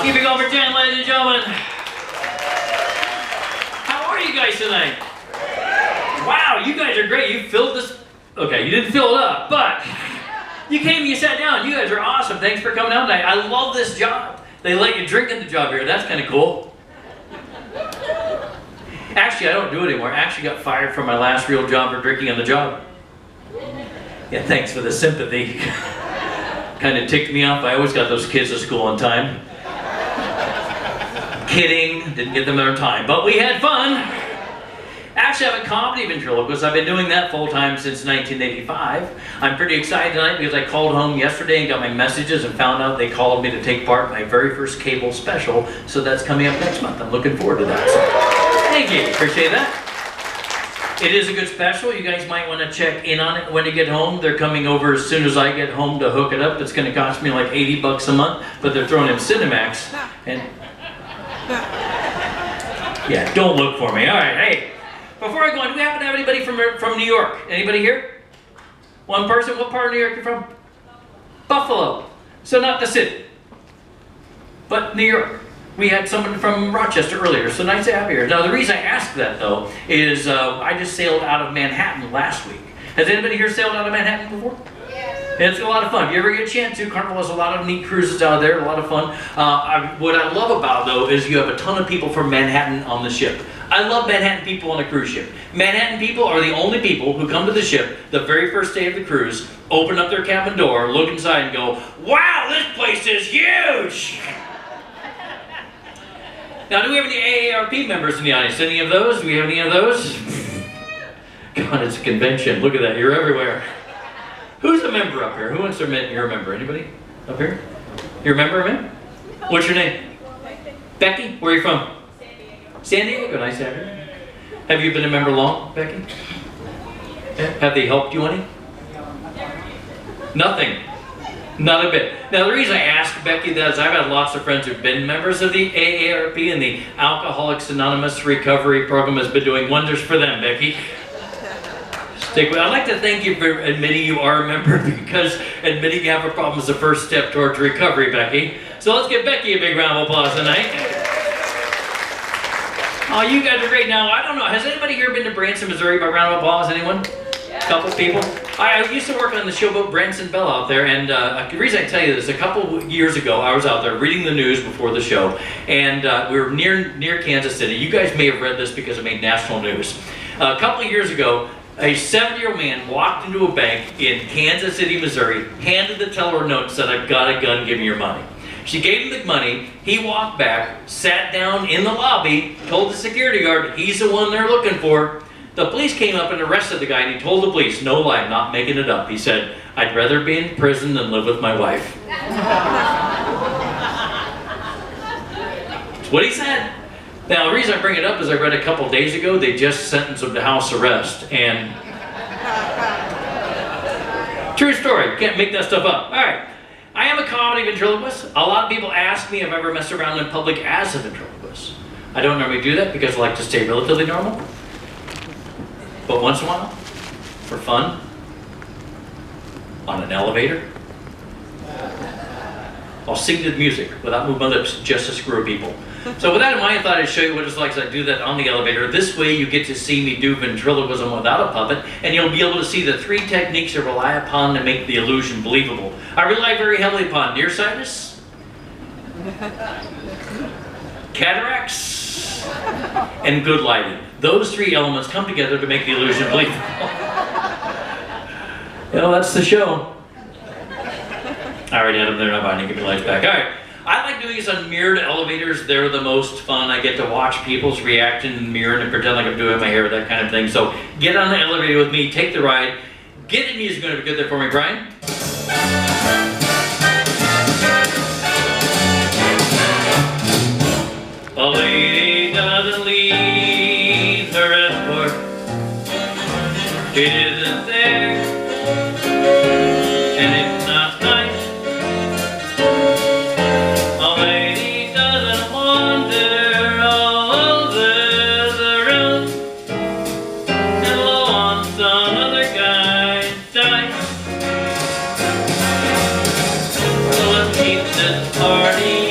Keep it going for 10, ladies and gentlemen. How are you guys tonight? Wow, you guys are great. You filled this. Okay, you didn't fill it up, but you came, you sat down. You guys are awesome. Thanks for coming out tonight. I love this job. They let you drink in the job here. That's kind of cool. Actually, I don't do it anymore. I actually got fired from my last real job for drinking on the job. Yeah, thanks for the sympathy. Kind of ticked me off. I always got those kids to school on time. Kidding, didn't get them their time, but we had fun. Actually, I'm a comedy ventriloquist. I've been doing that full time since 1985. I'm pretty excited tonight because I called home yesterday and got my messages and found out they called me to take part in my very first cable special. So that's coming up next month. I'm looking forward to that. So, thank you, appreciate that. It is a good special. You guys might want to check in on it when you get home. They're coming over as soon as I get home to hook it up. It's going to cost me like $80 a month, but they're throwing in Cinemax. And yeah, don't look for me. All right, hey, before I go on, do we happen to have anybody from New York? Anybody here? One person? What part of New York are you from? Buffalo. So not the city, but New York. We had someone from Rochester earlier, so nice to have you here. Now, the reason I asked that, though, is I just sailed out of Manhattan last week. Has anybody here sailed out of Manhattan before? Yes. It's a lot of fun. If you ever get a chance to, Carnival has a lot of neat cruises out there, a lot of fun. What I love about, though, is you have a ton of people from Manhattan on the ship. I love Manhattan people on a cruise ship. Manhattan people are the only people who come to the ship the very first day of the cruise, open up their cabin door, look inside, and go, "Wow, this place is huge!" Now, do we have any AARP members in the audience? Any of those? Do we have any of those? God, it's a convention. Look at that. You're everywhere. Who's a member up here? Who wants to admit you're a member? Anybody up here? You're a member, man? What's your name? Becky? Where are you from? San Diego. San Diego. Nice to have you. Have you been a member long, Becky? Have they helped you any? Nothing. Not a bit. Now, the reason I asked Becky that is I've had lots of friends who've been members of the AARP, and the Alcoholics Anonymous Recovery Program has been doing wonders for them, Becky. I'd like to thank you for admitting you are a member, because admitting you have a problem is the first step towards recovery, Becky. So let's give Becky a big round of applause tonight. Oh, you guys are great. Now, I don't know, has anybody here been to Branson, Missouri? By round of applause, anyone? A couple people. I used to work on the showboat Branson Belle out there, and the reason I tell you this, a couple years ago, I was out there reading the news before the show, and we were near Kansas City. You guys may have read this because it made national news. A couple of years ago, a 70-year-old man walked into a bank in Kansas City, Missouri, handed the teller a note, and said, "I've got a gun, give me your money." She gave him the money, he walked back, sat down in the lobby, told the security guard he's the one they're looking for. The police came up and arrested the guy, and he told the police, no lie, I'm not making it up. He said, "I'd rather be in prison than live with my wife." That's what he said. Now, the reason I bring it up is I read a couple days ago, they just sentenced him to house arrest, and true story, can't make that stuff up. All right, I am a comedy ventriloquist. A lot of people ask me if I ever mess around in public as a ventriloquist. I don't normally do that because I like to stay relatively normal. But once in a while, for fun, on an elevator, I'll sing to the music without moving my lips, just to screw people. So with that in mind, I thought I'd show you what it's like as I do that on the elevator. This way you get to see me do ventriloquism without a puppet, and you'll be able to see the 3 techniques I rely upon to make the illusion believable. I rely very heavily upon nearsightedness, cataracts, and good lighting. Those 3 elements come together to make the illusion believable. You know, that's the show. I already had them there, not binding, give me lights back. All right. I like doing this on mirrored elevators. They're the most fun. I get to watch people's reaction in the mirror and pretend like I'm doing my hair, that kind of thing. So get on the elevator with me, take the ride. Get the music going to be good there for me, Brian. A lady doesn't leave her escort. It isn't there, and it's not nice. A lady doesn't wander all over the room and blow on some other guy's dice. So let's keep this party